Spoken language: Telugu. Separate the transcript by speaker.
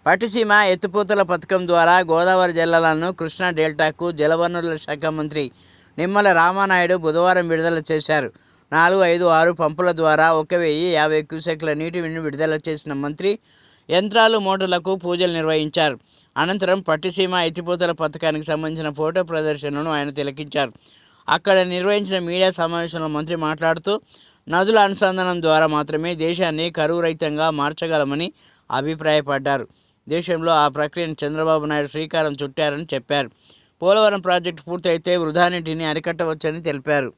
Speaker 1: పట్టిసీమ ఎత్తిపోతల పథకం ద్వారా గోదావరి జిల్లాలను కృష్ణా డెల్టాకు జలవనరుల శాఖ మంత్రి నిమ్మల రామానాయుడు బుధవారం విడుదల చేశారు. 4, 5, 6 పంపుల ద్వారా 1050 క్యూసెక్ల నీటిని విడుదల చేసిన మంత్రి యంత్రాలు, మోటార్లకు పూజలు నిర్వహించారు. అనంతరం పట్టిసీమ ఎత్తిపోతల పథకానికి సంబంధించిన ఫోటో ప్రదర్శనను ఆయన తిలకించారు. అక్కడ నిర్వహించిన మీడియా సమావేశంలో మంత్రి మాట్లాడుతూ నదుల అనుసంధానం ద్వారా మాత్రమే దేశాన్ని కరువు రహితంగా మార్చగలమని అభిప్రాయపడ్డారు. దేశంలో ఆ ప్రక్రియను చంద్రబాబు నాయుడు శ్రీకారం చుట్టారని చెప్పారు. పోలవరం ప్రాజెక్టు పూర్తయితే వృధా నీటిని అరికట్టవచ్చని తెలిపారు.